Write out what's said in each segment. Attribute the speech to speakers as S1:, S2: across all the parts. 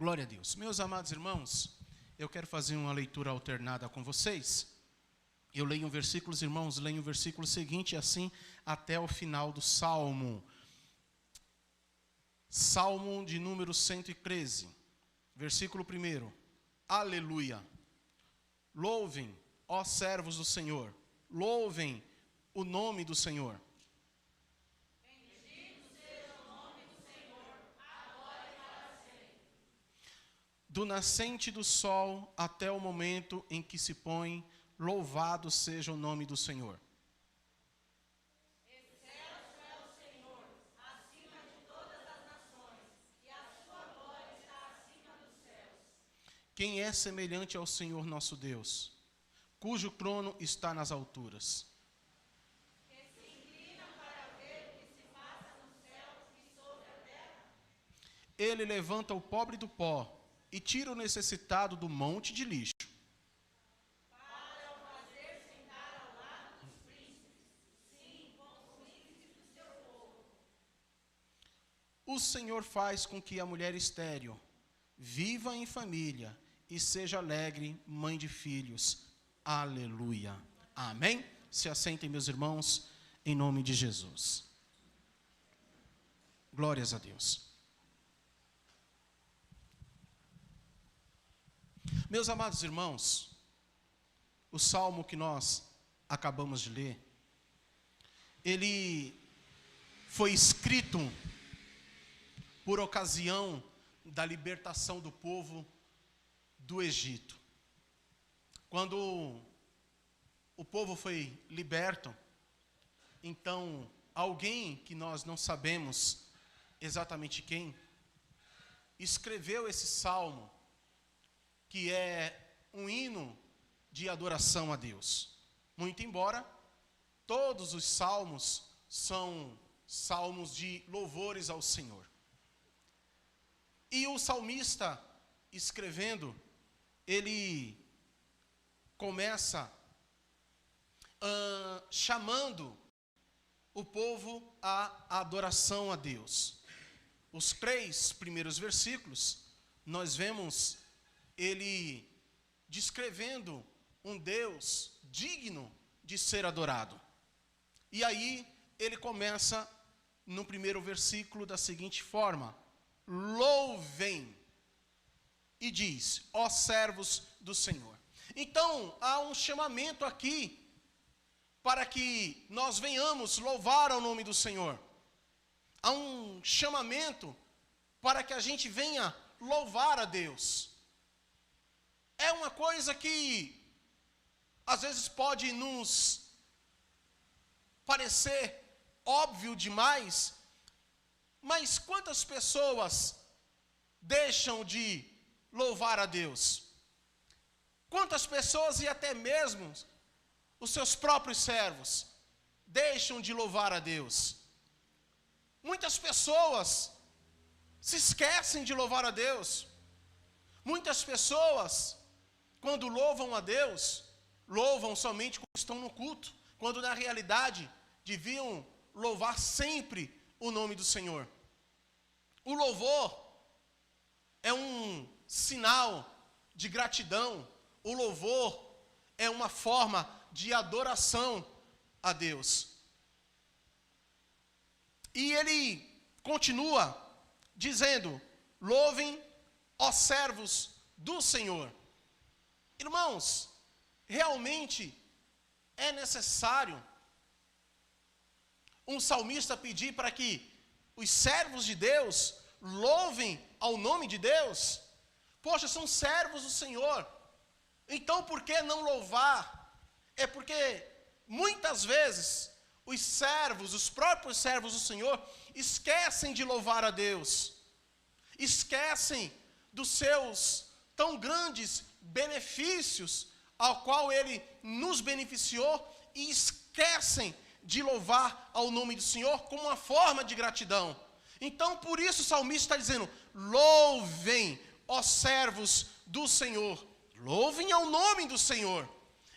S1: Glória a Deus. Meus amados irmãos, eu quero fazer uma leitura alternada com vocês. Eu leio um versículo, os irmãos leem o versículo seguinte, e assim até o final do Salmo. Salmo de número 113, versículo 1. Aleluia. Louvem, ó servos do Senhor, louvem o nome do Senhor.
S2: Bendito seja o nome do Senhor, agora e para sempre.
S1: Do nascente do sol até o momento em que se põe, louvado seja o nome do Senhor.
S2: Excelso é o Senhor, acima de todas as nações, e a sua glória está acima dos céus.
S1: Quem é semelhante ao Senhor nosso Deus, cujo trono está nas alturas?
S2: Que se inclina para ver o que se passa nos céus e sobre a terra.
S1: Ele levanta o pobre do pó e tira o necessitado do monte de lixo.
S2: Para o fazer sentar ao lado dos príncipes, sim, como o príncipe do seu povo.
S1: O Senhor faz com que a mulher estéril viva em família e seja alegre, mãe de filhos. Aleluia. Amém? Se assentem, meus irmãos, em nome de Jesus. Glórias a Deus. Meus amados irmãos, o salmo que nós acabamos de ler, ele foi escrito por ocasião da libertação do povo do Egito. Quando o povo foi liberto, então alguém que nós não sabemos exatamente quem, escreveu esse salmo, que é um hino de adoração a Deus. Muito embora todos os salmos são salmos de louvores ao Senhor. E o salmista, escrevendo, ele começa chamando o povo à adoração a Deus. Os 3 primeiros versículos, nós vemos ele descrevendo um Deus digno de ser adorado. E aí ele começa no primeiro versículo da seguinte forma: louvem, e diz, ó servos do Senhor. Então há um chamamento aqui para que nós venhamos louvar ao nome do Senhor. Há um chamamento para que a gente venha louvar a Deus. É uma coisa que às vezes pode nos parecer óbvio demais, mas quantas pessoas deixam de louvar a Deus? Quantas pessoas, e até mesmo os seus próprios servos, deixam de louvar a Deus? Muitas pessoas se esquecem de louvar a Deus. Muitas pessoas, quando louvam a Deus, louvam somente quando estão no culto, quando na realidade deviam louvar sempre o nome do Senhor. O louvor é um sinal de gratidão. O louvor é uma forma de adoração a Deus. E ele continua dizendo, louvem, ó servos do Senhor. Irmãos, realmente é necessário um salmista pedir para que os servos de Deus louvem ao nome de Deus? Poxa, são servos do Senhor. Então por que não louvar? É porque muitas vezes os servos, os próprios servos do Senhor, esquecem de louvar a Deus. Esquecem dos seus tão grandes benefícios ao qual Ele nos beneficiou e esquecem de louvar ao nome do Senhor como uma forma de gratidão. Então por isso o salmista está dizendo, louvem, ó servos do Senhor, louvem ao nome do Senhor.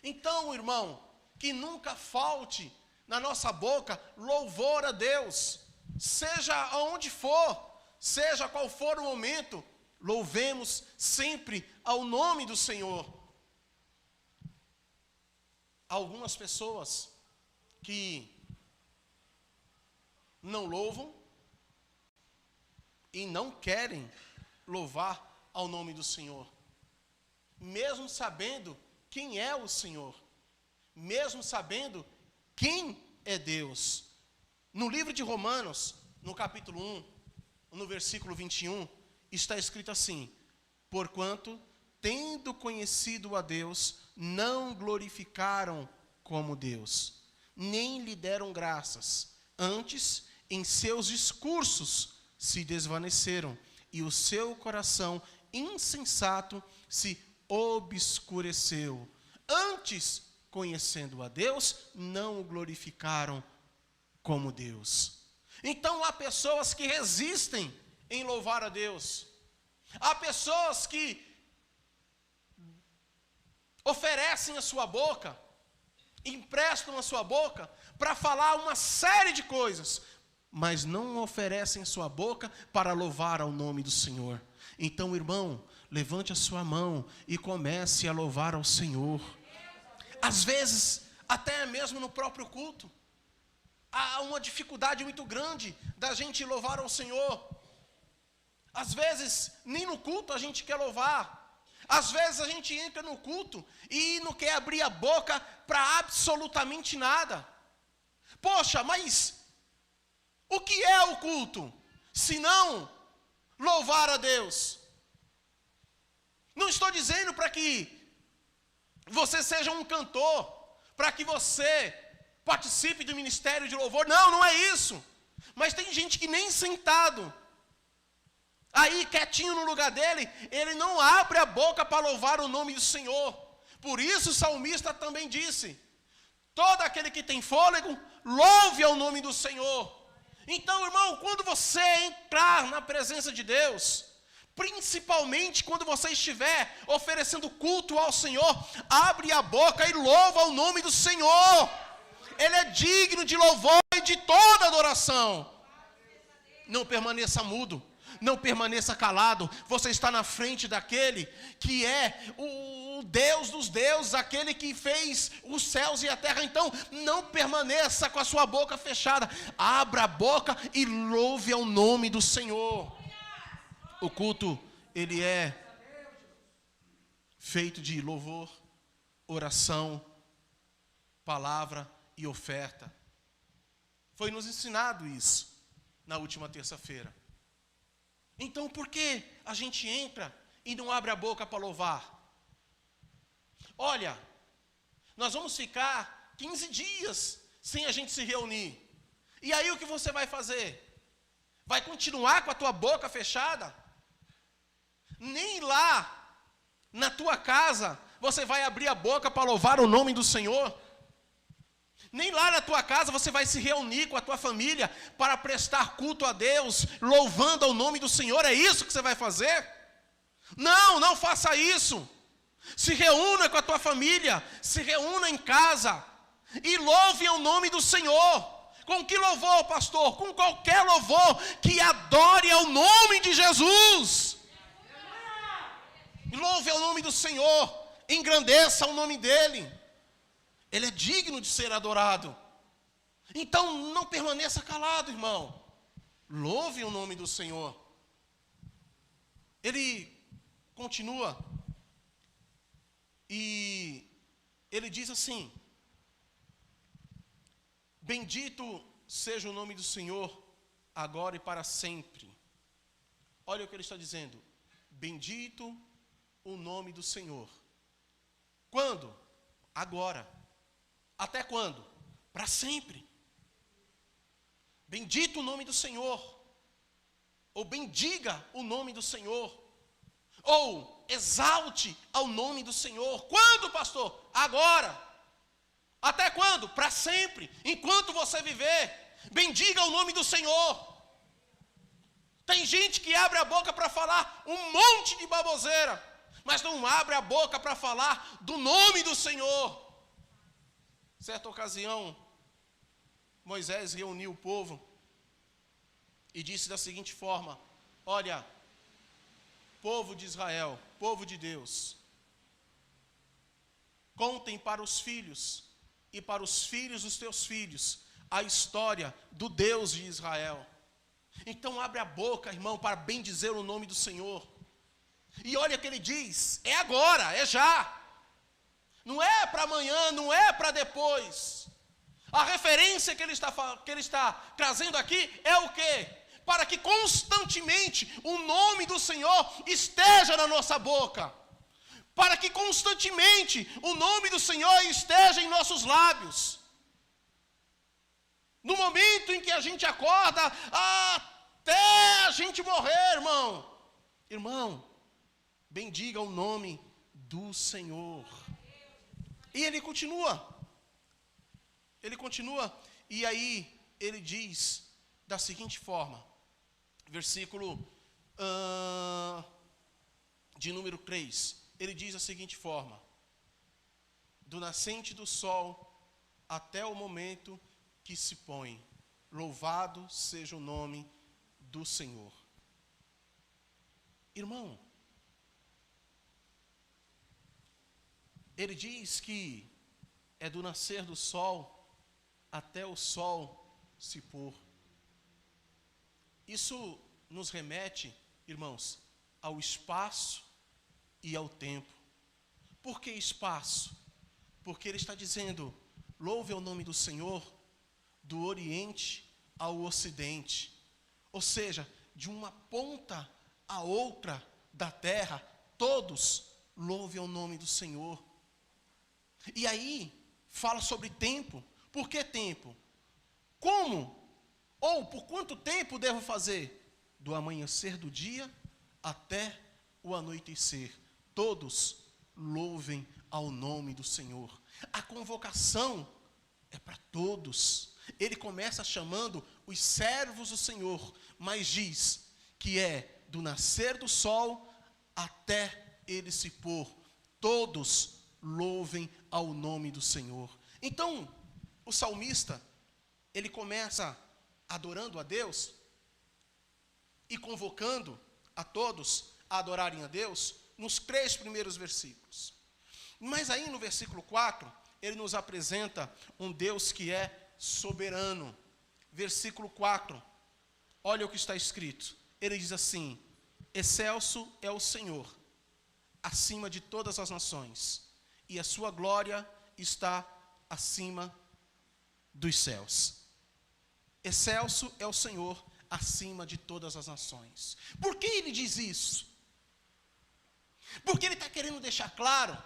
S1: Então, irmão, que nunca falte na nossa boca louvor a Deus, seja aonde for, seja qual for o momento, louvemos sempre ao nome do Senhor. Algumas pessoas que não louvam e não querem louvar ao nome do Senhor, mesmo sabendo quem é o Senhor, mesmo sabendo quem é Deus. No livro de Romanos, no capítulo 1, no versículo 21, está escrito assim: porquanto, tendo conhecido a Deus, não glorificaram como Deus, nem lhe deram graças, antes, em seus discursos se desvaneceram, e o seu coração insensato se obscureceu. Antes, conhecendo a Deus, não o glorificaram como Deus. Então há pessoas que resistem em louvar a Deus. Há pessoas que oferecem a sua boca, emprestam a sua boca para falar uma série de coisas, mas não oferecem a sua boca para louvar ao nome do Senhor. Então, irmão, levante a sua mão e comece a louvar ao Senhor. Às vezes, até mesmo no próprio culto, há uma dificuldade muito grande da gente louvar ao Senhor. Às vezes, nem no culto a gente quer louvar. Às vezes a gente entra no culto e não quer abrir a boca para absolutamente nada. Poxa, mas o que é o culto? Se não louvar a Deus. Não estou dizendo para que você seja um cantor, para que você participe do ministério de louvor. Não, não é isso. Mas tem gente que nem sentado, aí quietinho no lugar dele, ele não abre a boca para louvar o nome do Senhor. Por isso o salmista também disse: todo aquele que tem fôlego, louve ao nome do Senhor. Então, irmão, quando você entrar na presença de Deus, principalmente quando você estiver oferecendo culto ao Senhor, abre a boca e louva o nome do Senhor. Ele é digno de louvor e de toda adoração. Não permaneça mudo, não permaneça calado. Você está na frente daquele que é o Deus dos deuses, aquele que fez os céus e a terra. Então, não permaneça com a sua boca fechada. Abra a boca e louve ao nome do Senhor. O culto, ele é feito de louvor, oração, palavra e oferta. Foi nos ensinado isso na última terça-feira. Então, por que a gente entra e não abre a boca para louvar? Olha, nós vamos ficar 15 dias sem a gente se reunir. E aí o que você vai fazer? Vai continuar com a tua boca fechada? Nem lá na tua casa você vai abrir a boca para louvar o nome do Senhor? Nem lá na tua casa você vai se reunir com a tua família para prestar culto a Deus, louvando ao nome do Senhor? É isso que você vai fazer? Não, não faça isso. Se reúna com a tua família, se reúna em casa e louve ao nome do Senhor. Com que louvor, pastor? Com qualquer louvor que adore ao nome de Jesus. Louve ao nome do Senhor, engrandeça o nome dEle. Ele é digno de ser adorado. Então não permaneça calado, irmão. Louve o nome do Senhor. Ele continua e ele diz assim: bendito seja o nome do Senhor, agora e para sempre. Olha o que ele está dizendo: bendito o nome do Senhor. Quando? Agora. Até quando? Para sempre. Bendito o nome do Senhor. Ou bendiga o nome do Senhor. Ou exalte ao nome do Senhor. Quando, pastor? Agora. Até quando? Para sempre. Enquanto você viver, bendiga o nome do Senhor. Tem gente que abre a boca para falar um monte de baboseira, mas não abre a boca para falar do nome do Senhor. Certa ocasião, Moisés reuniu o povo e disse da seguinte forma: olha, povo de Israel, povo de Deus, contem para os filhos e para os filhos dos teus filhos a história do Deus de Israel. Então abre a boca, irmão, para bendizer o nome do Senhor. E olha o que ele diz, é agora, é já. Não é para amanhã, não é para depois. A referência que ele está trazendo aqui é o quê? Para que constantemente o nome do Senhor esteja na nossa boca. Para que constantemente o nome do Senhor esteja em nossos lábios. No momento em que a gente acorda, até a gente morrer, irmão. Irmão, bendiga o nome do Senhor. E ele continua, e aí ele diz da seguinte forma, versículo de número 3, ele diz da seguinte forma: do nascente do sol até o momento que se põe, louvado seja o nome do Senhor. Irmão, ele diz que é do nascer do sol até o sol se pôr. Isso nos remete, irmãos, ao espaço e ao tempo. Por que espaço? Porque ele está dizendo, louve o nome do Senhor do Oriente ao Ocidente. Ou seja, de uma ponta a outra da terra, todos louvem o nome do Senhor. E aí, fala sobre tempo. Por que tempo? Como? Ou por quanto tempo devo fazer? Do amanhecer do dia até o anoitecer. Todos louvem ao nome do Senhor. A convocação é para todos. Ele começa chamando os servos do Senhor, mas diz que é do nascer do sol até ele se pôr. Todos louvem ao nome do Senhor. Então, o salmista, ele começa adorando a Deus e convocando a todos a adorarem a Deus nos 3 primeiros versículos. Mas aí no versículo 4, ele nos apresenta um Deus que é soberano. Versículo 4, olha o que está escrito. Ele diz assim: excelso é o Senhor, acima de todas as nações, e a sua glória está acima dos céus. Excelso é o Senhor, acima de todas as nações. Por que ele diz isso? Porque ele está querendo deixar claro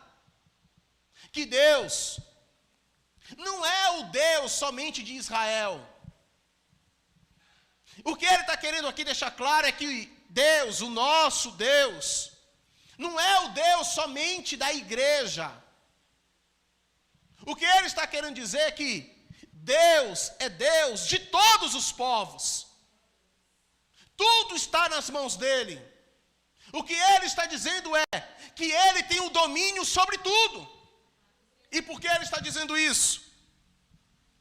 S1: que Deus não é o Deus somente de Israel. O que ele está querendo aqui deixar claro é que Deus, o nosso Deus, não é o Deus somente da igreja. O que ele está querendo dizer é que Deus é Deus de todos os povos. Tudo está nas mãos dele. O que ele está dizendo é que ele tem o domínio sobre tudo. E por que ele está dizendo isso?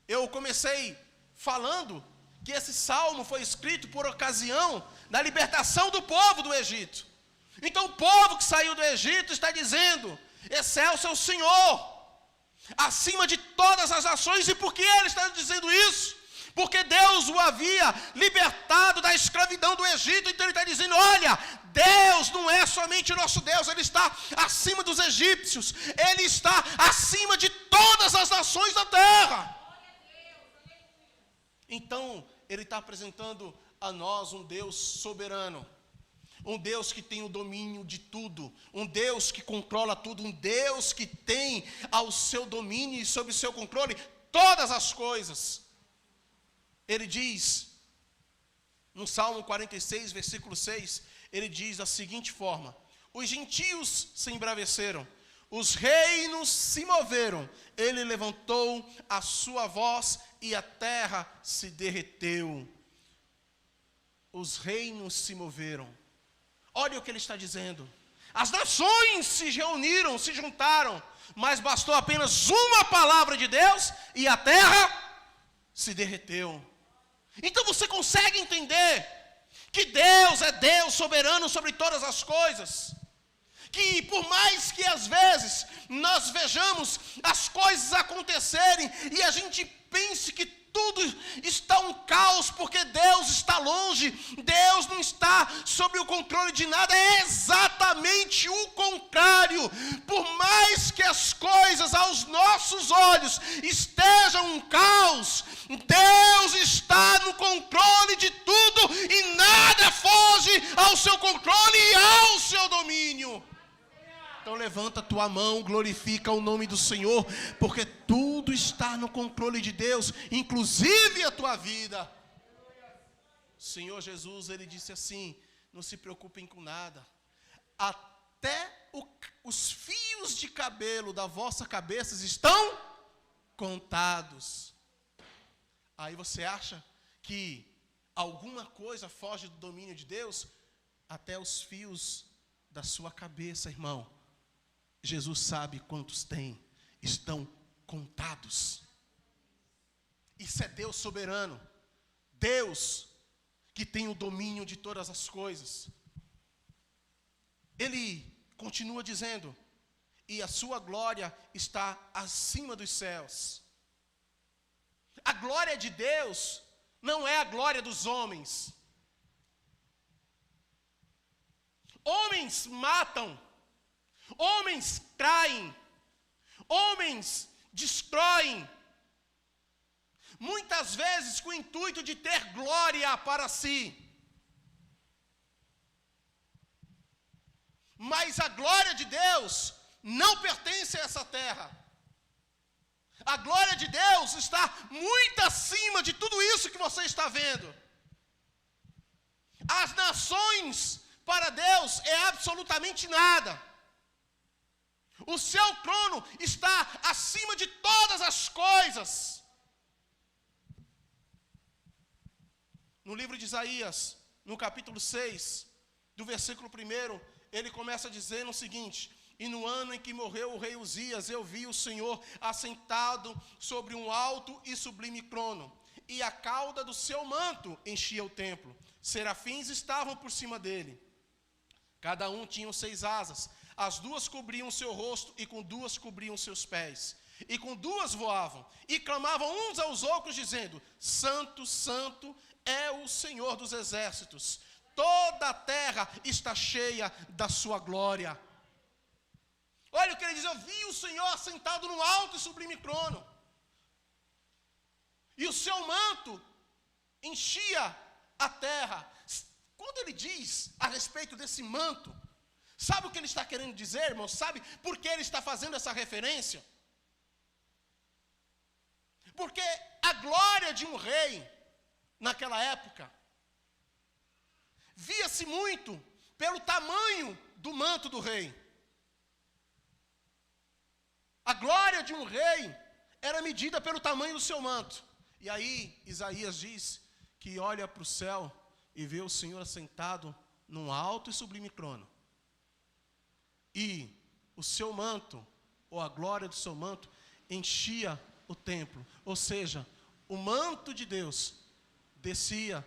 S1: Eu comecei falando que esse salmo foi escrito por ocasião da libertação do povo do Egito. Então o povo que saiu do Egito está dizendo, excelso é o Senhor, acima de todas as nações. E por que ele está dizendo isso? Porque Deus o havia libertado da escravidão do Egito. Então ele está dizendo, olha, Deus não é somente o nosso Deus, ele está acima dos egípcios, ele está acima de todas as nações da terra. Então ele está apresentando a nós um Deus soberano, um Deus que tem o domínio de tudo, um Deus que controla tudo, um Deus que tem ao seu domínio e sob o seu controle todas as coisas. Ele diz, no Salmo 46, versículo 6, ele diz da seguinte forma: os gentios se embraveceram, os reinos se moveram, ele levantou a sua voz e a terra se derreteu. Os reinos se moveram. Olha o que ele está dizendo. As nações se reuniram, se juntaram, mas bastou apenas uma palavra de Deus e a terra se derreteu. Então você consegue entender que Deus é Deus soberano sobre todas as coisas, que por mais que às vezes nós vejamos as coisas acontecerem e a gente pense que tudo está um caos, porque Deus está longe, Deus não está sob o controle de nada, é exatamente o contrário. Por mais que as coisas aos nossos olhos estejam um caos, Deus está no controle de tudo e nada foge ao seu controle e ao seu domínio. Então levanta a tua mão, glorifica o nome do Senhor, porque tudo está no controle de Deus, inclusive a tua vida. O Senhor Jesus, Ele disse assim, não se preocupem com nada, até os fios de cabelo da vossa cabeça estão contados. Aí você acha que alguma coisa foge do domínio de Deus? Até os fios da sua cabeça, irmão. Jesus sabe quantos tem, estão contados. Isso é Deus soberano, Deus que tem o domínio de todas as coisas. Ele continua dizendo, e a sua glória está acima dos céus. A glória de Deus não é a glória dos homens. Homens matam, homens traem, homens destroem, muitas vezes com o intuito de ter glória para si. Mas a glória de Deus não pertence a essa terra. A glória de Deus está muito acima de tudo isso que você está vendo. As nações para Deus é absolutamente nada. O seu trono está acima de todas as coisas. No livro de Isaías, no capítulo 6, do versículo 1, ele começa dizendo o seguinte: e no ano em que morreu o rei Uzias, eu vi o Senhor assentado sobre um alto e sublime trono, e a cauda do seu manto enchia o templo. Serafins estavam por cima dele. Cada um tinha 6 asas. As 2 cobriam seu rosto, e com 2 cobriam seus pés. E com 2 voavam, e clamavam uns aos outros, dizendo: Santo, Santo é o Senhor dos exércitos. Toda a terra está cheia da sua glória. Olha o que ele diz: eu vi o Senhor assentado no alto e sublime trono, e o seu manto enchia a terra. Quando ele diz a respeito desse manto, sabe o que ele está querendo dizer, irmão? Sabe por que ele está fazendo essa referência? Porque a glória de um rei, naquela época, via-se muito pelo tamanho do manto do rei. A glória de um rei era medida pelo tamanho do seu manto. E aí, Isaías diz que olha para o céu e vê o Senhor assentado num alto e sublime trono. E o seu manto, ou a glória do seu manto, enchia o templo. Ou seja, o manto de Deus descia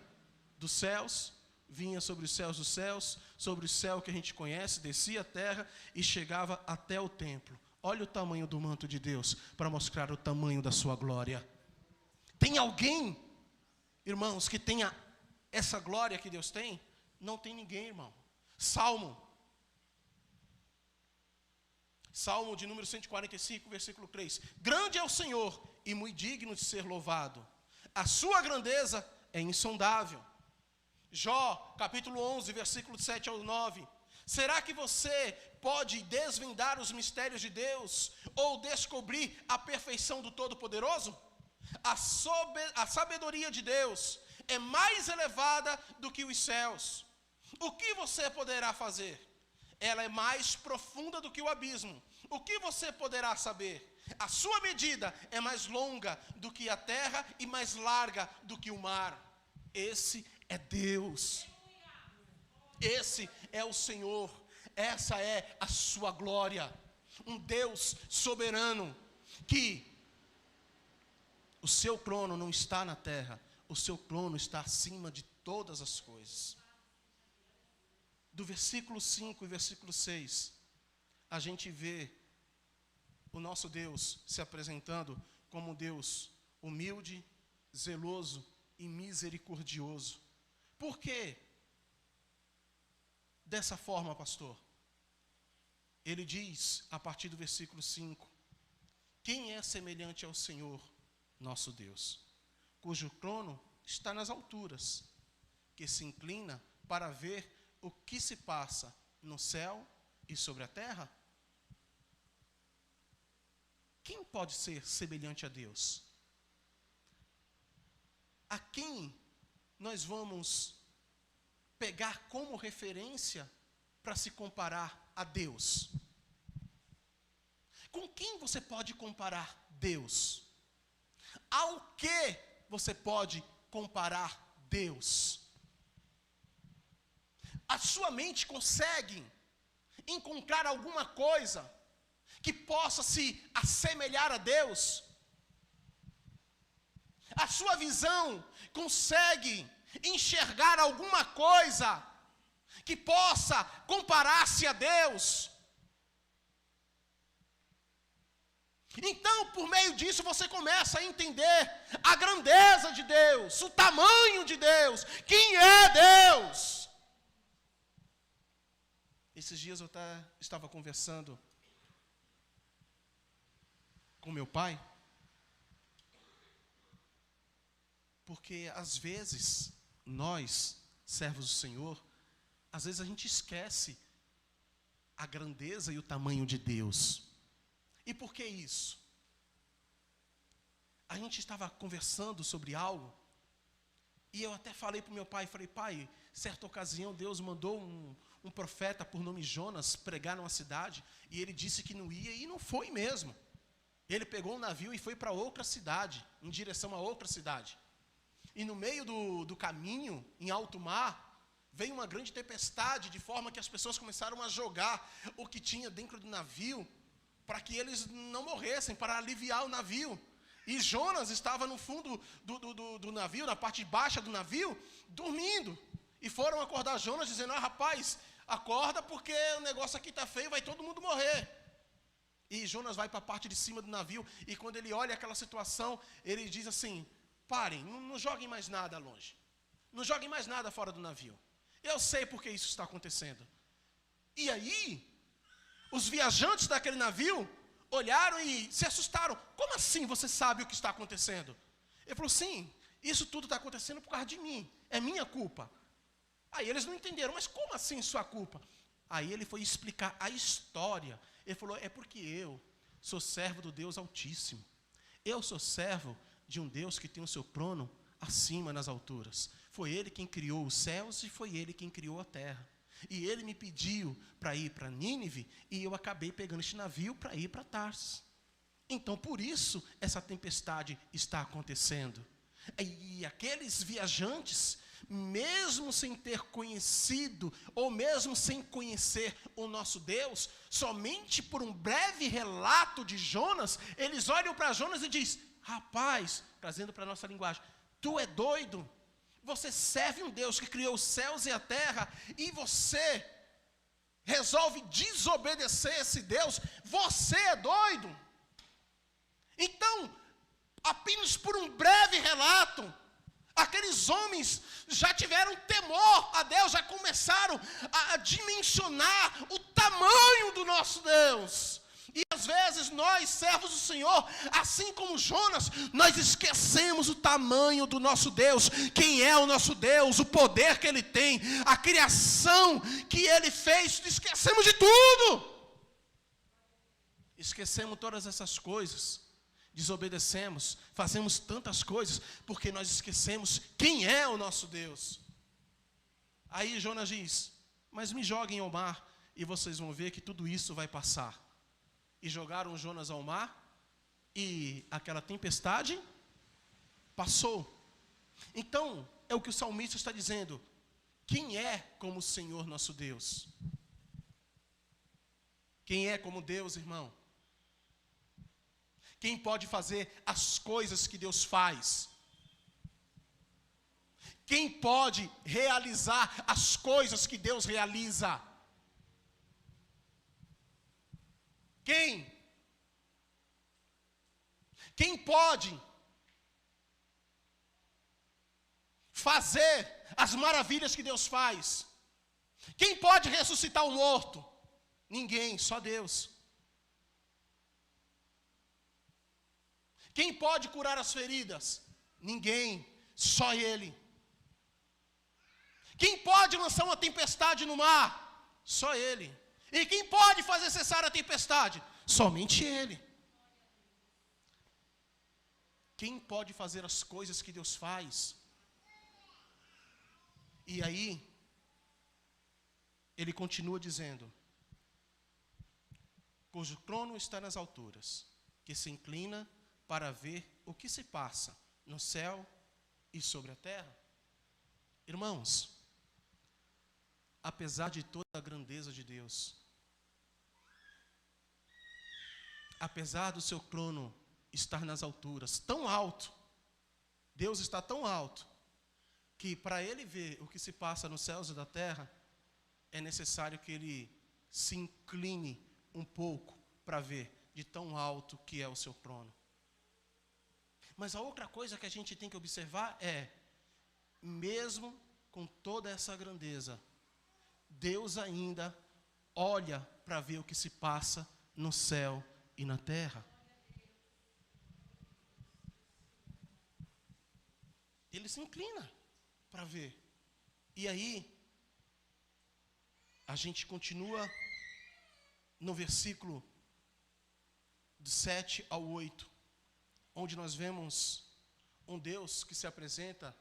S1: dos céus, vinha sobre os céus dos céus, sobre o céu que a gente conhece, descia a terra e chegava até o templo. Olha o tamanho do manto de Deus, para mostrar o tamanho da sua glória. Tem alguém, irmãos, que tenha essa glória que Deus tem? Não tem ninguém, irmão. Salmo de número 145, versículo 3. Grande é o Senhor e muito digno de ser louvado. A sua grandeza é insondável. Jó, capítulo 11, versículo 7 ao 9. Será que você pode desvendar os mistérios de Deus ou descobrir a perfeição do Todo-Poderoso? A sabedoria de Deus é mais elevada do que os céus. O que você poderá fazer? Ela é mais profunda do que o abismo. O que você poderá saber? A sua medida é mais longa do que a terra e mais larga do que o mar. Esse é Deus. Esse é o Senhor. Essa é a sua glória. Um Deus soberano, que o seu trono não está na terra, o seu trono está acima de todas as coisas. do versículo 5 e versículo 6, a gente vê o nosso Deus se apresentando como um Deus humilde, zeloso e misericordioso. Por quê? Dessa forma, pastor, ele diz, a partir do versículo 5, quem é semelhante ao Senhor, nosso Deus, cujo trono está nas alturas, que se inclina para ver o que se passa no céu e sobre a terra? Quem pode ser semelhante a Deus? A quem nós vamos pegar como referência para se comparar a Deus? Com quem você pode comparar Deus? Ao que você pode comparar Deus? A sua mente consegue encontrar alguma coisa que possa se assemelhar a Deus? A sua visão consegue enxergar alguma coisa que possa comparar-se a Deus? Então, por meio disso, você começa a entender a grandeza de Deus, o tamanho de Deus, quem é Deus. Esses dias eu estava conversando com meu pai, porque às vezes, nós, servos do Senhor, às vezes a gente esquece a grandeza e o tamanho de Deus. E por que isso? A gente estava conversando sobre algo, e eu até falei para o meu pai, pai, certa ocasião Deus mandou um profeta por nome Jonas pregar numa cidade, e ele disse que não ia, e não foi mesmo. Ele pegou um navio e foi para outra cidade, em direção a outra cidade. E no meio do caminho, em alto mar, veio uma grande tempestade, de forma que as pessoas começaram a jogar o que tinha dentro do navio, para que eles não morressem, para aliviar o navio. E Jonas estava no fundo do navio, na parte baixa do navio, dormindo. E foram acordar Jonas, dizendo, rapaz, acorda porque o negócio aqui está feio, vai todo mundo morrer. E Jonas vai para a parte de cima do navio, e quando ele olha aquela situação, ele diz assim, parem, não joguem mais nada longe. Não joguem mais nada fora do navio. Eu sei porque isso está acontecendo. E aí, os viajantes daquele navio olharam e se assustaram. Como assim você sabe o que está acontecendo? Ele falou, sim, isso tudo está acontecendo por causa de mim. É minha culpa. Aí eles não entenderam, mas como assim sua culpa? Aí ele foi explicar a história. Ele falou, é porque eu sou servo do Deus Altíssimo. Eu sou servo de um Deus que tem o seu trono acima nas alturas. Foi Ele quem criou os céus e foi Ele quem criou a terra. E Ele me pediu para ir para Nínive e eu acabei pegando este navio para ir para Tarsis. Então, por isso, essa tempestade está acontecendo. E aqueles viajantes, mesmo sem ter conhecido, ou mesmo sem conhecer o nosso Deus, somente por um breve relato de Jonas, eles olham para Jonas e dizem, rapaz, trazendo para a nossa linguagem, tu é doido, você serve um Deus que criou os céus e a terra, e você resolve desobedecer esse Deus, você é doido. Então, apenas por um breve relato, aqueles homens já tiveram temor a Deus, já começaram a dimensionar o tamanho do nosso Deus. E às vezes nós, servos do Senhor, assim como Jonas, nós esquecemos o tamanho do nosso Deus, quem é o nosso Deus, o poder que Ele tem, a criação que Ele fez, esquecemos de tudo. Esquecemos todas essas coisas, desobedecemos, fazemos tantas coisas, porque nós esquecemos quem é o nosso Deus. Aí Jonas diz, mas me joguem ao mar, e vocês vão ver que tudo isso vai passar. E jogaram Jonas ao mar, e aquela tempestade passou. Então, é o que o salmista está dizendo, quem é como o Senhor nosso Deus? Quem é como Deus, irmão? Quem pode fazer as coisas que Deus faz? Quem pode realizar as coisas que Deus realiza? Quem? Quem pode fazer as maravilhas que Deus faz? Quem pode ressuscitar o morto? Ninguém, só Deus. Quem pode curar as feridas? Ninguém, só Ele. Quem pode lançar uma tempestade no mar? Só Ele. E quem pode fazer cessar a tempestade? Somente Ele. Quem pode fazer as coisas que Deus faz? E aí, ele continua dizendo: cujo trono está nas alturas, que se inclina para ver o que se passa no céu e sobre a terra. Irmãos, apesar de toda a grandeza de Deus, apesar do seu trono estar nas alturas, tão alto, Deus está tão alto, que para ele ver o que se passa nos céus e da terra, é necessário que ele se incline um pouco para ver de tão alto que é o seu trono. Mas a outra coisa que a gente tem que observar é, mesmo com toda essa grandeza, Deus ainda olha para ver o que se passa no céu e na terra. Ele se inclina para ver. E aí, a gente continua no versículo de 7 ao 8, onde nós vemos um Deus que se apresenta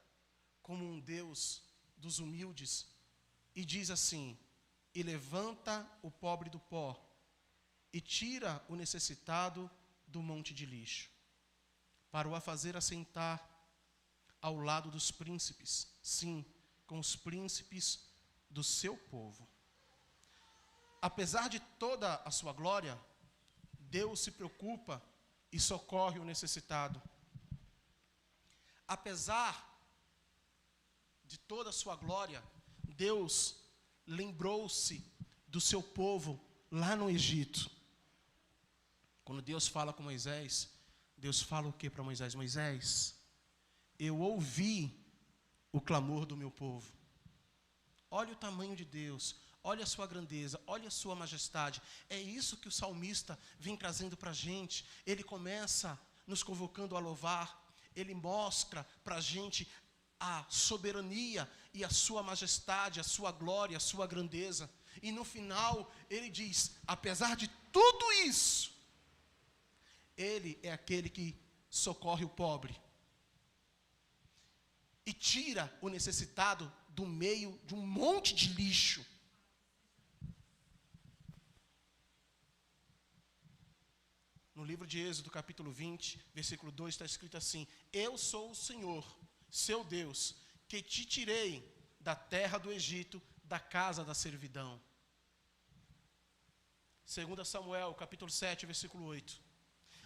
S1: como um Deus dos humildes, e diz assim: e levanta o pobre do pó, e tira o necessitado do monte de lixo, para o fazer assentar ao lado dos príncipes, sim, com os príncipes do seu povo. Apesar de toda a sua glória, Deus se preocupa e socorre o necessitado. Apesar de toda a sua glória, Deus lembrou-se do seu povo lá no Egito. Quando Deus fala com Moisés, Deus fala o que para Moisés? Moisés, eu ouvi o clamor do meu povo. Olha o tamanho de Deus, olha a sua grandeza, olha a sua majestade. É isso que o salmista vem trazendo para a gente. Ele começa nos convocando a louvar, ele mostra para a gente a soberania e a sua majestade, a sua glória, a sua grandeza. E no final ele diz, apesar de tudo isso, ele é aquele que socorre o pobre e tira o necessitado do meio de um monte de lixo. No livro de Êxodo, capítulo 20, versículo 2, está escrito assim: eu sou o Senhor, seu Deus, que te tirei da terra do Egito, da casa da servidão. 2 Samuel, capítulo 7, versículo 8.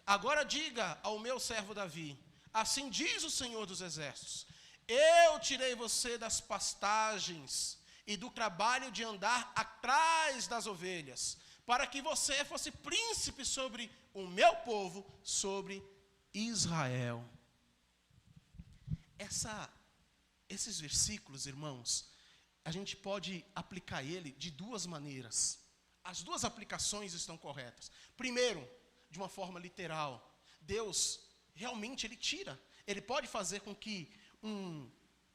S1: Agora diga ao meu servo Davi, assim diz o Senhor dos Exércitos: eu tirei você das pastagens e do trabalho de andar atrás das ovelhas, para que você fosse príncipe sobre o meu povo, sobre Israel. Esses versículos, irmãos, a gente pode aplicar ele de duas maneiras. As duas aplicações estão corretas. Primeiro, de uma forma literal, Deus realmente ele tira. Ele pode fazer com que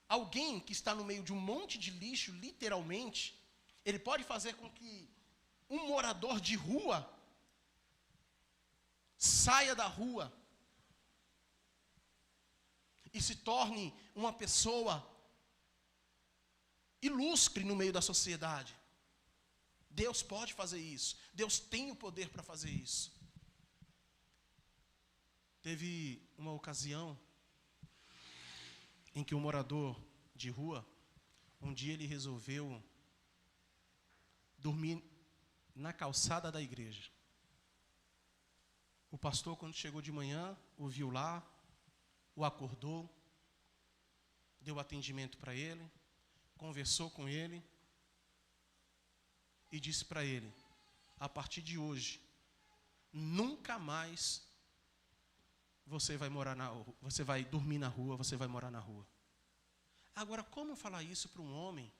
S1: alguém que está no meio de um monte de lixo, literalmente, ele pode fazer com que um morador de rua saia da rua e se torne uma pessoa ilustre no meio da sociedade. Deus pode fazer isso. Deus tem o poder para fazer isso. Teve uma ocasião em que um morador de rua, um dia ele resolveu dormir na calçada da igreja. O pastor, quando chegou de manhã, o viu lá, o acordou deu atendimento para ele, conversou com ele e disse para ele: a partir de hoje, nunca mais você vai dormir na rua, você vai morar na rua. Agora, como falar isso para um homem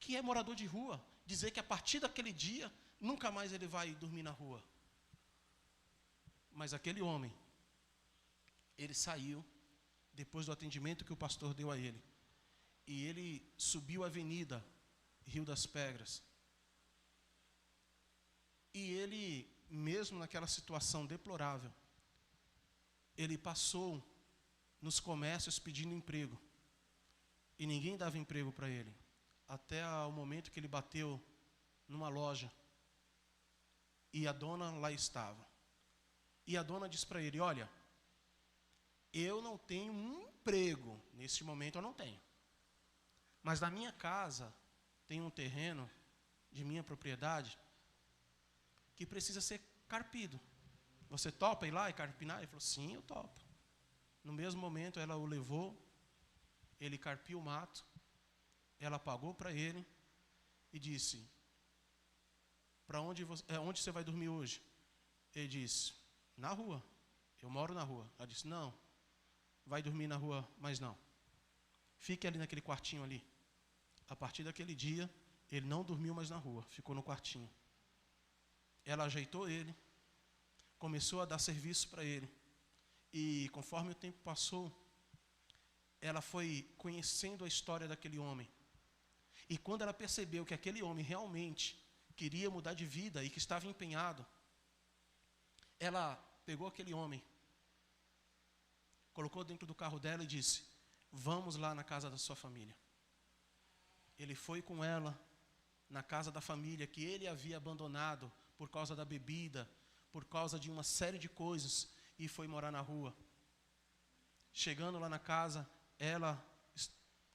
S1: que é morador de rua? Dizer que a partir daquele dia, nunca mais ele vai dormir na rua. Mas aquele homem, ele saiu, depois do atendimento que o pastor deu a ele, e ele subiu a avenida Rio das Pedras. E ele, mesmo naquela situação deplorável, ele passou nos comércios pedindo emprego. E ninguém dava emprego para ele. Até o momento que ele bateu numa loja. E a dona lá estava. E a dona disse para ele: olha, eu não tenho um emprego. Neste momento eu não tenho. Mas na minha casa tem um terreno de minha propriedade que precisa ser carpido. Você topa ir lá e carpinar? Ele falou: sim, eu topo. No mesmo momento ela o levou, ele carpiu o mato, ela pagou para ele e disse: onde você vai dormir hoje? Ele disse: na rua, eu moro na rua. Ela disse: não, vai dormir na rua, mas não. Fique ali naquele quartinho ali. A partir daquele dia, ele não dormiu mais na rua, ficou no quartinho. Ela ajeitou ele, começou a dar serviço para ele. E conforme o tempo passou, ela foi conhecendo a história daquele homem. E quando ela percebeu que aquele homem realmente queria mudar de vida e que estava empenhado, ela pegou aquele homem, colocou dentro do carro dela e disse: vamos lá na casa da sua família. Ele foi com ela na casa da família que ele havia abandonado por causa da bebida, por causa de uma série de coisas, e foi morar na rua. Chegando lá na casa, ela,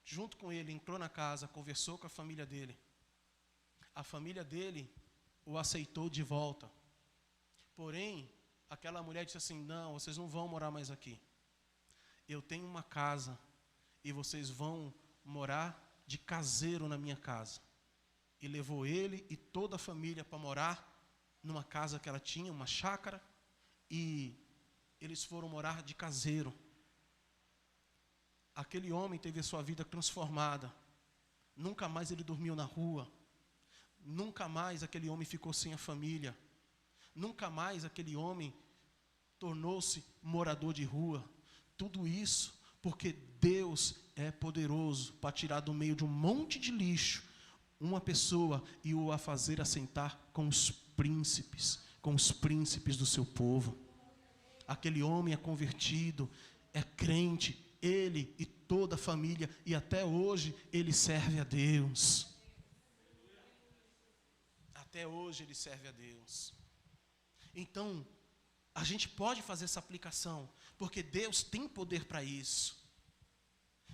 S1: junto com ele, entrou na casa, conversou com a família dele. A família dele o aceitou de volta. Porém, aquela mulher disse assim: não, vocês não vão morar mais aqui. Eu tenho uma casa e vocês vão morar de caseiro na minha casa. E levou ele e toda a família para morar numa casa que ela tinha, uma chácara, e eles foram morar de caseiro. Aquele homem teve a sua vida transformada. Nunca mais ele dormiu na rua. Nunca mais aquele homem ficou sem a família. Nunca mais aquele homem tornou-se morador de rua. Tudo isso porque Deus é poderoso para tirar do meio de um monte de lixo uma pessoa e o a fazer assentar com os príncipes do seu povo. Aquele homem é convertido, é crente, ele e toda a família, e até hoje ele serve a Deus. Até hoje ele serve a Deus. Então, a gente pode fazer essa aplicação, porque Deus tem poder para isso.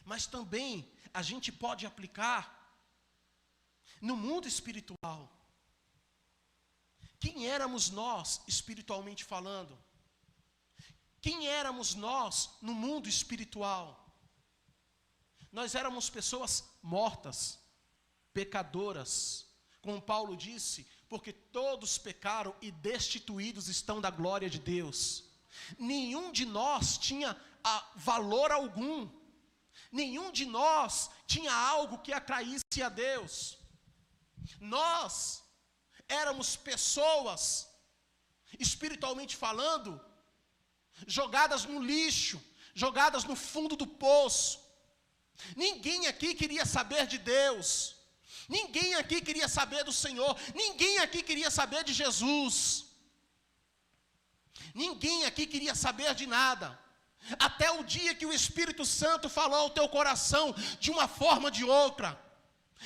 S1: Mas também a gente pode aplicar no mundo espiritual. Quem éramos nós, espiritualmente falando? Quem éramos nós no mundo espiritual? Nós éramos pessoas mortas, pecadoras, como Paulo disse, porque todos pecaram e destituídos estão da glória de Deus. Nenhum de nós tinha valor algum. Nenhum de nós tinha algo que atraísse a Deus. Nós éramos pessoas, espiritualmente falando, jogadas no lixo, jogadas no fundo do poço. Ninguém aqui queria saber de Deus. Ninguém aqui queria saber do Senhor. Ninguém aqui queria saber de Jesus. Ninguém aqui queria saber de nada. Até o dia que o Espírito Santo falou ao teu coração de uma forma ou de outra.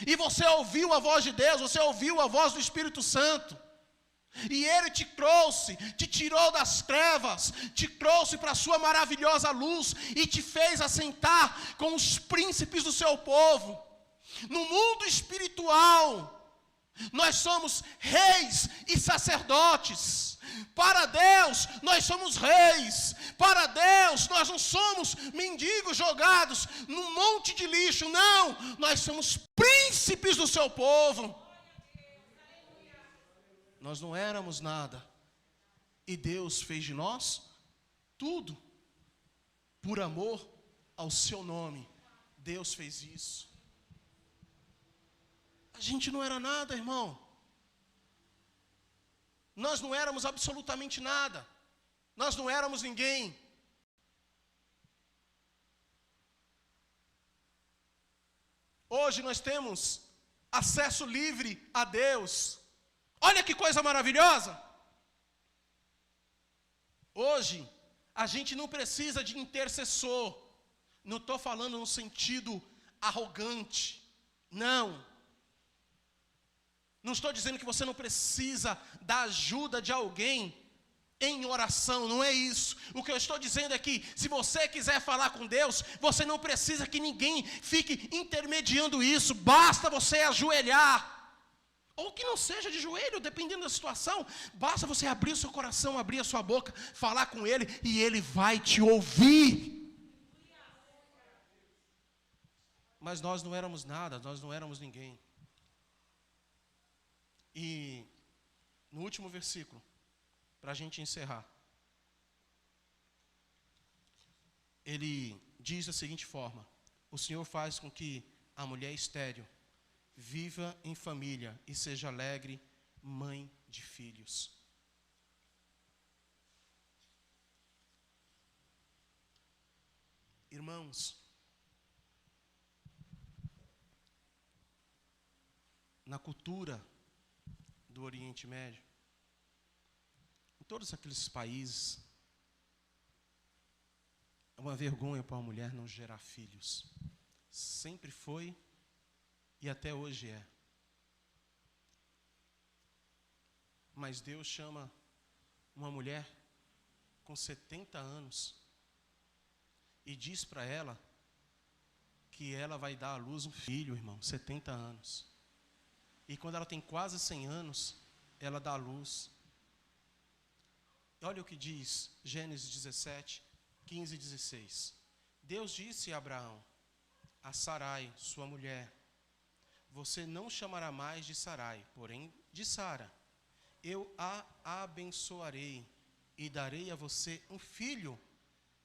S1: E você ouviu a voz de Deus, você ouviu a voz do Espírito Santo. E Ele te trouxe, te tirou das trevas, te trouxe para a sua maravilhosa luz e te fez assentar com os príncipes do seu povo. No mundo espiritual, nós somos reis e sacerdotes. Para Deus, nós somos reis. para Deus, nós não somos mendigos jogados num monte de lixo, não. Nós somos príncipes do seu povo. Nós não éramos nada. E Deus fez de nós tudo. Por amor ao seu nome. Deus fez isso. A gente não era nada, irmão. Nós não éramos absolutamente nada. Nós não éramos ninguém. Hoje nós temos acesso livre a Deus. Olha que coisa maravilhosa. Hoje, a gente não precisa de intercessor. Não estou falando no sentido arrogante. Não. Não estou dizendo que você não precisa da ajuda de alguém em oração, não é isso. O que eu estou dizendo é que, se você quiser falar com Deus, você não precisa que ninguém fique intermediando isso. Basta você ajoelhar. Ou que não seja de joelho, dependendo da situação. Basta você abrir o seu coração, abrir a sua boca, falar com Ele, e Ele vai te ouvir. Mas nós não éramos nada, nós não éramos ninguém. E no último versículo, para a gente encerrar, ele diz da seguinte forma: o Senhor faz com que a mulher estéril viva em família e seja alegre, mãe de filhos. Irmãos, na cultura do Oriente Médio, em todos aqueles países, é uma vergonha para uma mulher não gerar filhos. Sempre foi e até hoje é. Mas Deus chama uma mulher com 70 anos e diz para ela que ela vai dar à luz um filho, irmão, 70 anos. E quando ela tem quase 100 anos, ela dá à luz. Olha o que diz Gênesis 17, 15 e 16. Deus disse a Abraão, a Sarai, sua mulher: você não chamará mais de Sarai, porém de Sara. Eu a abençoarei e darei a você um filho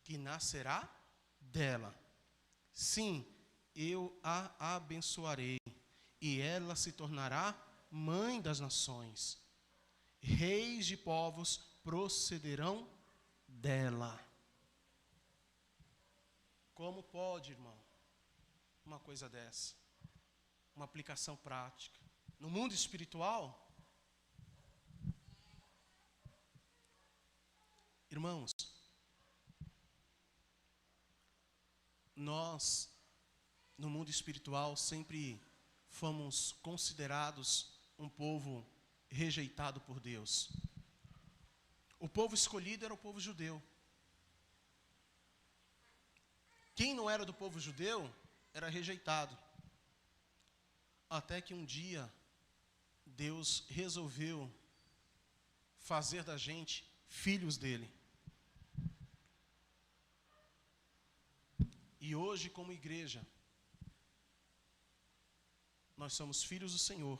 S1: que nascerá dela. Sim, eu a abençoarei e ela se tornará mãe das nações. Reis de povos procederão dela. Como pode, irmão, uma coisa dessa? Uma aplicação prática. No mundo espiritual, irmãos, nós, no mundo espiritual, sempre fomos considerados um povo rejeitado por Deus. O povo escolhido era o povo judeu. Quem não era do povo judeu era rejeitado. Até que um dia, Deus resolveu fazer da gente filhos dele. E hoje, como igreja, nós somos filhos do Senhor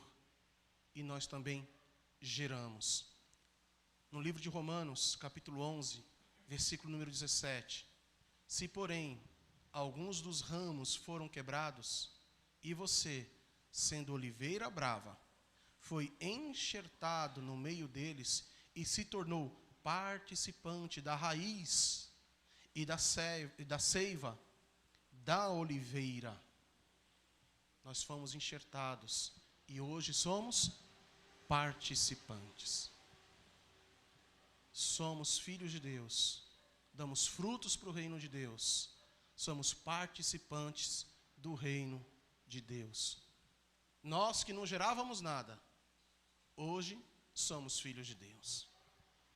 S1: e nós também geramos. No livro de Romanos, capítulo 11, versículo número 17. Se, porém, alguns dos ramos foram quebrados, e você, sendo oliveira brava, foi enxertado no meio deles e se tornou participante da raiz e da seiva da oliveira. Nós fomos enxertados e hoje somos participantes. Somos filhos de Deus, damos frutos para o reino de Deus, somos participantes do reino de Deus. Nós que não gerávamos nada, hoje somos filhos de Deus.